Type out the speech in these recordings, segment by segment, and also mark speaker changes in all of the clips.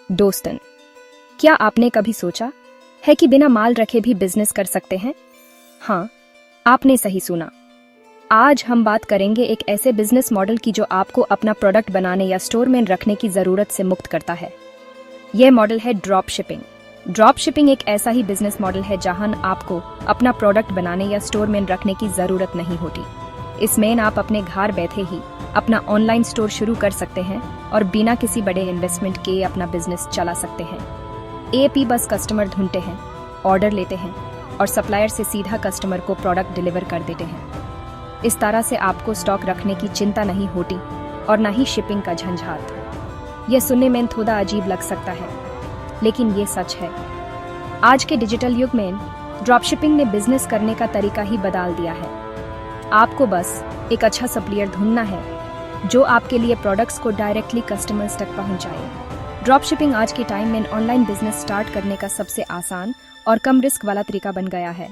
Speaker 1: दोस्तन, क्या आपने कभी सोचा है कि बिना माल रखे भी बिजनेस कर सकते हैं? हाँ, आपने सही सुना। आज हम बात करेंगे एक ऐसे बिजनेस मॉडल की जो आपको अपना प्रोडक्ट बनाने या स्टोर में रखने की ज़रूरत से मुक्त करता है। यह मॉडल है ड्रॉप शिपिंग। ड्रॉप शिपिंग एक ऐसा ही बिजनेस मॉडल है जहां आपको अपना प्रोडक्ट बनाने या स्टोर में रखने की ज़रूरत नहीं होती। इसमें आप अपने घर बैठे ही अपना ऑनलाइन स्टोर शुरू कर सकते हैं और बिना किसी बड़े इन्वेस्टमेंट के अपना बिजनेस चला सकते हैं। एपी बस कस्टमर ढूंढते हैं, ऑर्डर लेते हैं और सप्लायर से सीधा कस्टमर को प्रोडक्ट डिलीवर कर देते हैं। इस तरह से आपको स्टॉक रखने की चिंता नहीं होती और ना ही शिपिंग का झंझाट। यह सुनने में थोड़ा अजीब लग सकता है, लेकिन ये सच है। आज के डिजिटल युग में ड्रॉप शिपिंग ने बिजनेस करने का तरीका ही बदल दिया है। आपको बस एक अच्छा सप्लायर ढूंढना है जो आपके लिए प्रोडक्ट्स को डायरेक्टली कस्टमर्स तक पहुंचाए। ड्रॉप शिपिंग आज के टाइम में ऑनलाइन बिजनेस स्टार्ट करने का सबसे आसान और कम रिस्क वाला तरीका बन गया है।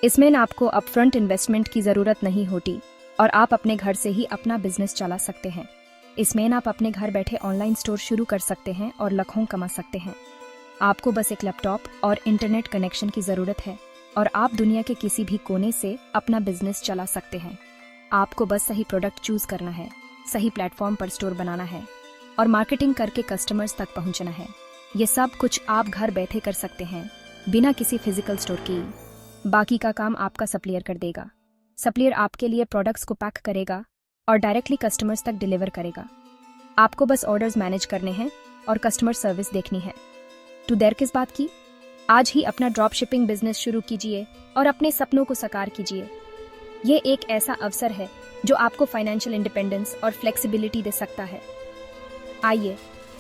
Speaker 1: इसमें आपको अपफ्रंट इन्वेस्टमेंट की ज़रूरत नहीं होती और आप अपने घर से ही अपना बिजनेस चला सकते हैं। इसमें आप अपने घर बैठे ऑनलाइन स्टोर शुरू कर सकते हैं और लाखों कमा सकते हैं। आपको बस एक लैपटॉप और इंटरनेट कनेक्शन की ज़रूरत है और आप दुनिया के किसी भी कोने से अपना बिजनेस चला सकते हैं। आपको बस सही प्रोडक्ट चूज करना है, सही प्लेटफॉर्म पर स्टोर बनाना है और मार्केटिंग करके कस्टमर्स तक पहुंचना है। ये सब कुछ आप घर बैठे कर सकते हैं बिना किसी फिजिकल स्टोर की। बाकी का काम आपका सप्लायर कर देगा। सप्लायर आपके लिए प्रोडक्ट्स को पैक करेगा और डायरेक्टली कस्टमर्स तक डिलीवर करेगा। आपको बस ऑर्डर्स मैनेज करने हैं और कस्टमर सर्विस देखनी है। तो देर किस बात की, आज ही अपना ड्रॉप शिपिंग बिजनेस शुरू कीजिए और अपने सपनों को साकार कीजिए। ये एक ऐसा अवसर है जो आपको फाइनेंशियल इंडिपेंडेंस और फ्लेक्सिबिलिटी दे सकता है। आइए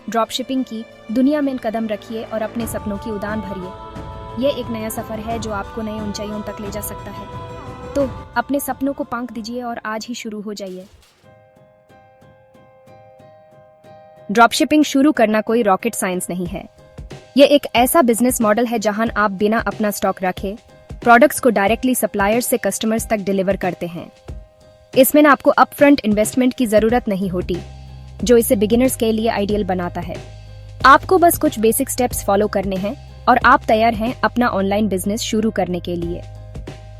Speaker 1: ड्रॉप शिपिंग की दुनिया में कदम रखिए और अपने सपनों की उड़ान भरिए। ये एक नया सफर है जो आपको नई ऊंचाइयों तक ले जा सकता है। तो अपने सपनों को पंख दीजिए और आज ही शुरू हो जाइए। ड्रॉप शिपिंग शुरू करना कोई रॉकेट साइंस नहीं है। ये एक ऐसा बिजनेस मॉडल है जहां आप बिना अपना स्टॉक रखे प्रोडक्ट्स को डायरेक्टली सप्लायर्स से कस्टमर्स तक डिलीवर करते हैं। इसमें आपको अपफ्रंट इन्वेस्टमेंट की जरूरत नहीं होती, जो इसे बिगिनर्स के लिए आइडियल बनाता है। आपको बस कुछ बेसिक स्टेप्स फॉलो करने हैं और आप तैयार हैं अपना ऑनलाइन बिजनेस शुरू करने के लिए।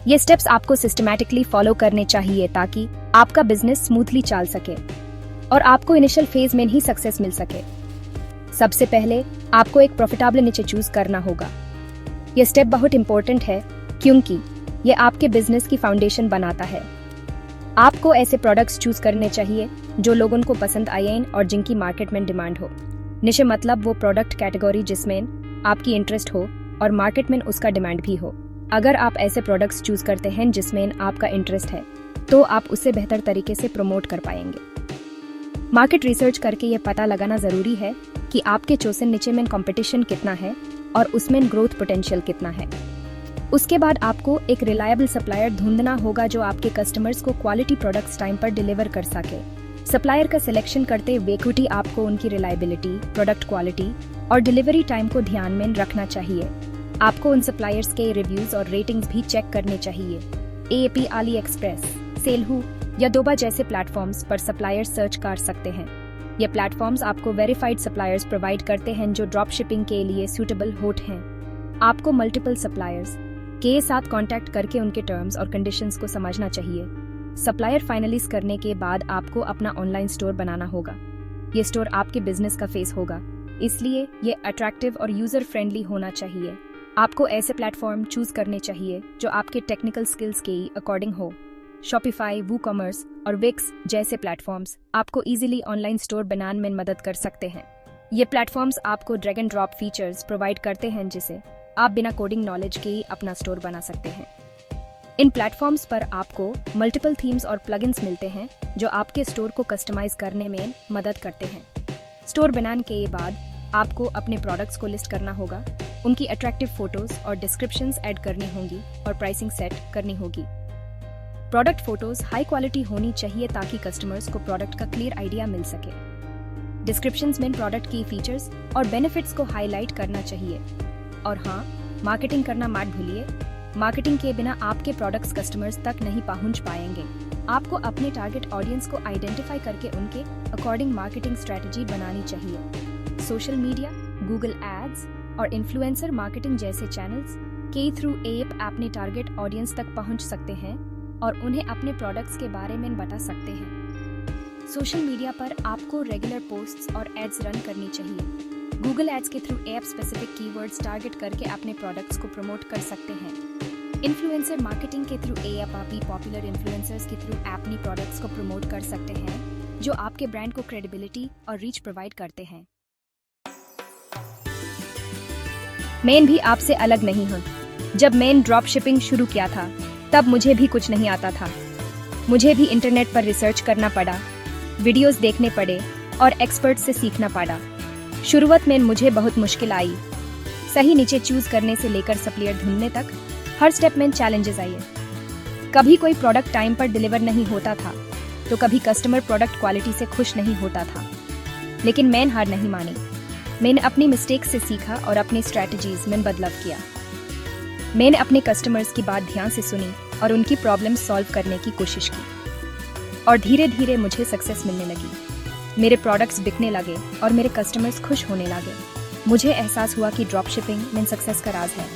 Speaker 1: ये स्टेप्स आपको सिस्टमैटिकली फॉलो करने चाहिए ताकि आपका बिजनेस स्मूथली चल सके और आपको इनिशियल फेज में ही सक्सेस मिल सके। सबसे पहले आपको एक प्रॉफिटेबल नीचे चूज करना होगा। यह स्टेप बहुत इंपॉर्टेंट है क्योंकि यह आपके बिजनेस की फाउंडेशन बनाता है। आपको ऐसे प्रोडक्ट्स चूज करने चाहिए जो लोगों को पसंद आए और जिनकी मार्केट में डिमांड हो। निशे मतलब वो प्रोडक्ट कैटेगरी जिसमें आपकी इंटरेस्ट हो और मार्केट में उसका डिमांड भी हो। अगर आप ऐसे प्रोडक्ट्स चूज करते हैं जिसमें आपका इंटरेस्ट है तो आप उसे बेहतर तरीके से प्रमोट कर पाएंगे। मार्केट रिसर्च करके यह पता लगाना जरूरी है कि आपके चोसन नीचे में कंपटीशन कितना है और उसमें ग्रोथ पोटेंशियल कितना है। उसके बाद आपको एक रिलायबल सप्लायर ढूंढना होगा जो आपके कस्टमर्स को क्वालिटी प्रोडक्ट्स टाइम पर डिलीवर कर सके। सप्लायर का सिलेक्शन करते वक्त आपको उनकी रिलायबिलिटी, प्रोडक्ट क्वालिटी और डिलीवरी टाइम को ध्यान में रखना चाहिए। आपको उन सप्लायर्स के रिव्यूज और रेटिंग्स भी चेक करने चाहिए। एपी, अली एक्सप्रेस, सेलहू या दोबा जैसे प्लेटफॉर्म्स पर सप्लायर्स सर्च कर सकते हैं। ये प्लेटफॉर्म्स आपको वेरीफाइड सप्लायर्स प्रोवाइड करते हैं जो ड्रॉप शिपिंग के लिए सूटेबल होते हैं। आपको मल्टीपल सप्लायर्स के साथ कांटेक्ट करके उनके टर्म्स और कंडीशंस को समझना चाहिए। सप्लायर फाइनलाइज करने के बाद आपको अपना ऑनलाइन स्टोर बनाना होगा। ये स्टोर आपके बिजनेस का फेस होगा, इसलिए ये अट्रैक्टिव और यूजर फ्रेंडली होना चाहिए। आपको ऐसे प्लेटफॉर्म चूज करने चाहिए जो आपके टेक्निकल स्किल्स के अकॉर्डिंग हो। शॉपिफाई, वूकॉमर्स और विक्स जैसे प्लेटफॉर्म्स आपको इजीली ऑनलाइन स्टोर बनाने में मदद कर सकते हैं। ये प्लेटफॉर्म्स आपको drag and drop features provide करते हैं जिसे आप बिना कोडिंग नॉलेज के ही अपना स्टोर बना सकते हैं। इन प्लेटफॉर्म्स पर आपको मल्टीपल थीम्स और प्लगइन्स मिलते हैं जो आपके स्टोर को कस्टमाइज करने में मदद करते हैं। स्टोर बनाने के बाद आपको अपने प्रोडक्ट्स को लिस्ट करना होगा, उनकी अट्रैक्टिव फोटोज और डिस्क्रिप्शंस ऐड करनी होंगी और प्राइसिंग सेट करनी होगी। प्रोडक्ट फोटोज हाई क्वालिटी होनी चाहिए ताकि कस्टमर्स को प्रोडक्ट का क्लियर आइडिया मिल सके। डिस्क्रिप्शंस में प्रोडक्ट की फीचर्स और बेनिफिट्स को हाईलाइट करना चाहिए। और हाँ, मार्केटिंग करना मत भूलिए। मार्केटिंग के बिना आपके प्रोडक्ट्स कस्टमर्स तक नहीं पहुंच पाएंगे। आपको अपने टारगेट ऑडियंस को आइडेंटिफाई करके उनके अकॉर्डिंग मार्केटिंग स्ट्रेटजी बनानी चाहिए। सोशल मीडिया गूगल एड्स और इन्फ्लुएंसर मार्केटिंग जैसे चैनल्स के थ्रू आप अपने टारगेट ऑडियंस तक पहुंच सकते हैं और उन्हें अपने प्रोडक्ट्स के बारे में बता सकते हैं। सोशल मीडिया पर आपको रेगुलर पोस्ट्स और एड्स रन करनी चाहिए। गूगल एड्स के through app specific keywords target करके अपने प्रोडक्ट्स को प्रमोट कर सकते हैं। इन्फ्लुएंसर मार्केटिंग के थ्रू आप भी पॉपुलर इन्फ्लुएंसर्स के थ्रू अपनी प्रोडक्ट्स को प्रमोट कर सकते हैं, जो आपके ब्रांड को क्रेडिबिलिटी और रीच प्रोवाइड करते हैं। मैं भी आपसे अलग नहीं हूँ। जब मैंने ड्रॉप शिपिंग शुरू किया था तब मुझे भी कुछ नहीं आता था। मुझे भी इंटरनेट पर रिसर्च करना पड़ा, वीडियोस देखने पड़े और एक्सपर्ट से सीखना पड़ा। शुरुआत में मुझे बहुत मुश्किल आई। सही नीचे चूज करने से लेकर सप्लायर ढूंढने तक हर स्टेप में चैलेंजेस आए। कभी कोई प्रोडक्ट टाइम पर डिलीवर नहीं होता था तो कभी कस्टमर प्रोडक्ट क्वालिटी से खुश नहीं होता था, लेकिन मैंने हार नहीं मानी। मैंने अपनी मिस्टेक्स से सीखा और अपनी स्ट्रैटेजीज में बदलाव किया। मैंने अपने कस्टमर्स की बात ध्यान से सुनी और उनकी प्रॉब्लम सॉल्व करने की कोशिश की और धीरे धीरे मुझे सक्सेस मिलने लगी। मेरे प्रोडक्ट्स बिकने लगे और मेरे कस्टमर्स खुश होने लगे। मुझे एहसास हुआ कि ड्रॉप शिपिंग में सक्सेस का राज है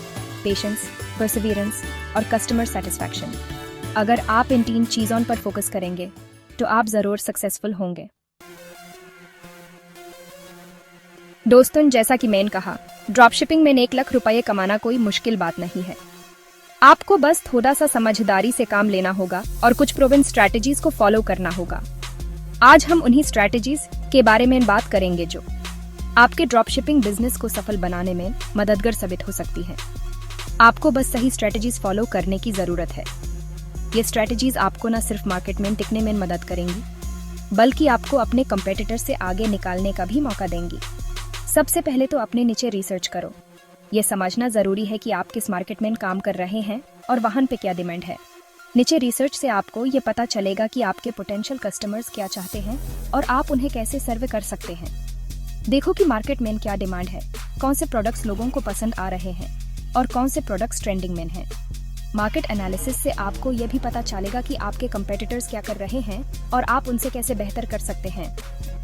Speaker 1: पेशेंस, परसिवियरेंस और कस्टमर सेटिस्फैक्शन। अगर आप इन 3 चीज़ों पर फोकस करेंगे तो आप जरूर सक्सेसफुल होंगे। दोस्तों, जैसा कि मैंने कहा, ड्रॉप शिपिंग में 1 लाख रुपए कमाना कोई मुश्किल बात नहीं है। आपको बस थोड़ा सा समझदारी से काम लेना होगा और कुछ प्रूवन स्ट्रैटेजीज को फॉलो करना होगा। आज हम उन्हीं स्ट्रैटेजीज के बारे में बात करेंगे जो आपके ड्रॉप शिपिंग बिजनेस को सफल बनाने में मददगार साबित हो सकती है। आपको बस सही स्ट्रैटेजीज फॉलो करने की जरूरत है। ये स्ट्रैटेजीज आपको न सिर्फ मार्केट में टिकने में मदद करेंगी, बल्कि आपको अपने कंपेटिटर से आगे निकालने का भी मौका देंगी। सबसे पहले तो अपने नीचे रिसर्च करो। ये समझना जरूरी है कि आप किस मार्केट में काम कर रहे हैं और वहां पे क्या डिमांड है। नीचे रिसर्च से आपको ये पता चलेगा कि आपके पोटेंशियल कस्टमर्स क्या चाहते हैं और आप उन्हें कैसे सर्व कर सकते हैं। देखो कि मार्केट में क्या डिमांड है, कौन से प्रोडक्ट्स लोगों को पसंद आ रहे हैं और कौन से प्रोडक्ट्स ट्रेंडिंग में हैं। मार्केट एनालिसिस से आपको यह भी पता चलेगा कि आपके कंपेटिटर्स क्या कर रहे हैं और आप उनसे कैसे बेहतर कर सकते हैं।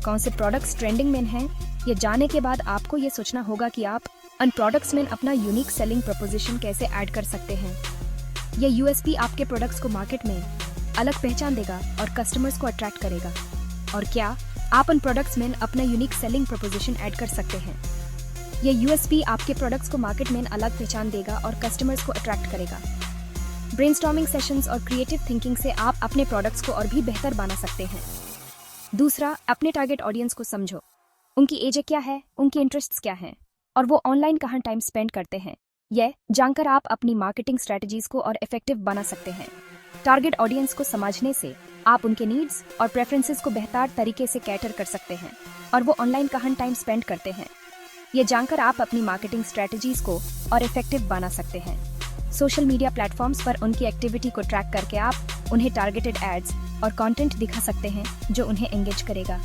Speaker 1: कौन से प्रोडक्ट्स ट्रेंडिंग में हैं, ये जानने के बाद आपको ये सोचना होगा कि आप उन प्रोडक्ट्स में अपना यूनिक सेलिंग प्रपोजिशन कैसे ऐड कर सकते हैं। यह यूएसपी आपके प्रोडक्ट्स को मार्केट में अलग पहचान देगा और कस्टमर्स को अट्रैक्ट करेगा। और क्या आप उन प्रोडक्ट्स में अपना यूनिक सेलिंग प्रपोजिशन ऐड कर सकते हैं। यह यूएसपी आपके प्रोडक्ट्स को मार्केट में अलग पहचान देगा और कस्टमर्स को अट्रैक्ट करेगा। ब्रेनस्टॉर्मिंग सेशंस और क्रिएटिव थिंकिंग से आप अपने प्रोडक्ट्स को और भी बेहतर बना सकते हैं। दूसरा, अपने टारगेट ऑडियंस को समझो। उनकी एज क्या है, उनके इंटरेस्ट्स क्या हैं और वो ऑनलाइन कहाँ टाइम स्पेंड करते हैं। यह जानकर आप अपनी मार्केटिंग स्ट्रेटजीज को और इफेक्टिव बना सकते हैं। टारगेट ऑडियंस को समझने से आप उनके नीड्स और प्रेफरेंसेस को बेहतर तरीके से कैटर कर सकते हैं और वो ऑनलाइन कहाँ टाइम स्पेंड करते हैं। ये जानकर आप अपनी मार्केटिंग स्ट्रेटजीज को और इफेक्टिव बना सकते हैं। सोशल मीडिया प्लेटफॉर्म्स पर उनकी एक्टिविटी को ट्रैक करके आप उन्हें टारगेटेड एड्स और कंटेंट दिखा सकते हैं जो उन्हें एंगेज करेगा।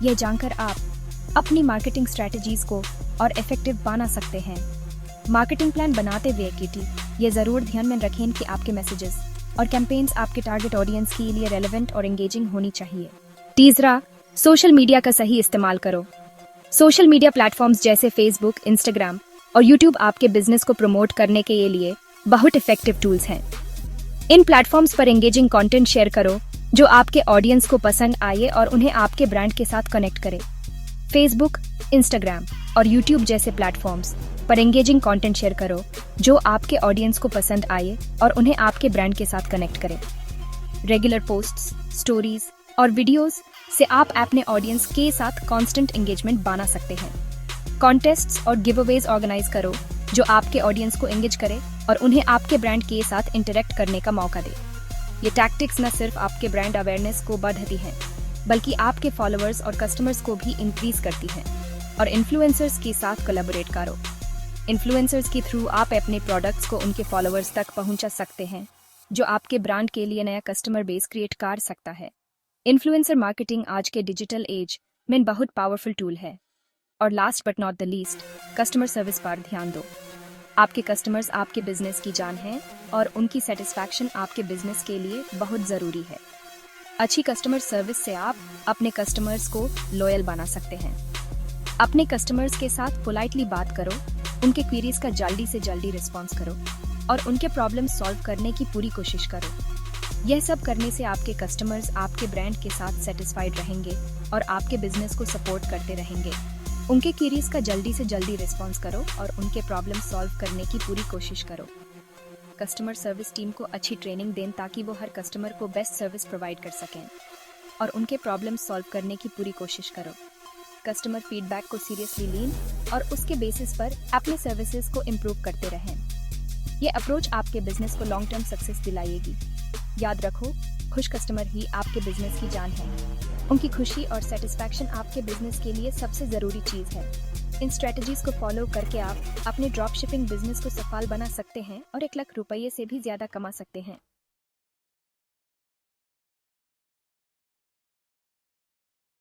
Speaker 1: यह जानकर आप अपनी मार्केटिंग स्ट्रेटजीज को और इफेक्टिव बना सकते हैं। मार्केटिंग प्लान बनाते हुए ये जरूर ध्यान में रखें कि आपके मैसेजेस और कैंपेन्स आपके टारगेट ऑडियंस के लिए रेलेवेंट और एंगेजिंग होनी चाहिए। तीसरा, सोशल मीडिया का सही इस्तेमाल करो। सोशल मीडिया प्लेटफॉर्म्स जैसे फेसबुक, इंस्टाग्राम और यूट्यूब आपके बिजनेस को प्रमोट करने के लिए बहुत इफेक्टिव टूल्स हैं। इन प्लेटफॉर्म्स पर एंगेजिंग कंटेंट शेयर करो जो आपके ऑडियंस को पसंद आए और उन्हें आपके ब्रांड के साथ कनेक्ट करे। फेसबुक, इंस्टाग्राम और यूट्यूब जैसे प्लेटफॉर्म्स पर एंगेजिंग कंटेंट शेयर करो जो आपके ऑडियंस को पसंद आए और उन्हें आपके ब्रांड के साथ कनेक्ट करे। रेगुलर पोस्ट्स, स्टोरीज और वीडियोस से आप अपने ऑडियंस के साथ कांस्टेंट एंगेजमेंट बना सकते हैं। कॉन्टेस्ट्स और गिवअवेज ऑर्गेनाइज करो जो आपके ऑडियंस को एंगेज करे और उन्हें आपके ब्रांड के साथ इंटरेक्ट करने का मौका दे। ये टैक्टिक्स न सिर्फ आपके ब्रांड अवेयरनेस को बढ़ाती हैं, बल्कि आपके फॉलोअर्स और कस्टमर्स को भी इंक्रीज करती हैं। और इन्फ्लुएंसर्स के साथ कोलैबोरेट करो। इन्फ्लुएंसर्स के थ्रू आप अपने प्रोडक्ट्स को उनके फॉलोअर्स तक पहुंचा सकते हैं, जो आपके ब्रांड के लिए नया कस्टमर बेस क्रिएट कर सकता है। इन्फ्लुएंसर मार्केटिंग आज के डिजिटल एज में बहुत पावरफुल टूल है। और last but not the least, customer service पर ध्यान दो। आपके कस्टमर्स आपके बिजनेस की जान हैं और उनकी सेटिस्फैक्शन आपके बिजनेस के लिए बहुत ज़रूरी है। अच्छी कस्टमर सर्विस से आप अपने कस्टमर्स को लॉयल बना सकते हैं। अपने कस्टमर्स के साथ पोलाइटली बात करो, उनके क्वेरीज का जल्दी से जल्दी रिस्पॉन्स करो और उनके प्रॉब्लम सॉल्व करने की पूरी कोशिश करो। यह सब करने से आपके कस्टमर्स आपके ब्रांड के साथ सेटिस्फाइड रहेंगे और आपके बिजनेस को सपोर्ट करते रहेंगे। उनके क्वेरीज का जल्दी से जल्दी रिस्पॉन्स करो और उनके प्रॉब्लम सॉल्व करने की पूरी कोशिश करो। कस्टमर सर्विस टीम को अच्छी ट्रेनिंग दें ताकि वो हर कस्टमर को बेस्ट सर्विस प्रोवाइड कर सकें और उनके प्रॉब्लम सॉल्व करने की पूरी कोशिश करो। कस्टमर फीडबैक को सीरियसली लें और उसके बेसिस पर अपने सर्विसेज को इम्प्रूव करते रहें। ये अप्रोच आपके बिजनेस को लॉन्ग टर्म सक्सेस दिलाएगी। याद रखो, खुश कस्टमर ही आपके बिजनेस की जान है। उनकी खुशी और सेटिस्फैक्शन आपके बिजनेस के लिए सबसे जरूरी चीज है। इन स्ट्रेटजीज को फॉलो करके आप अपने ड्रॉप शिपिंग बिजनेस को सफल बना सकते हैं और 1 लाख रुपये से भी ज्यादा कमा सकते हैं।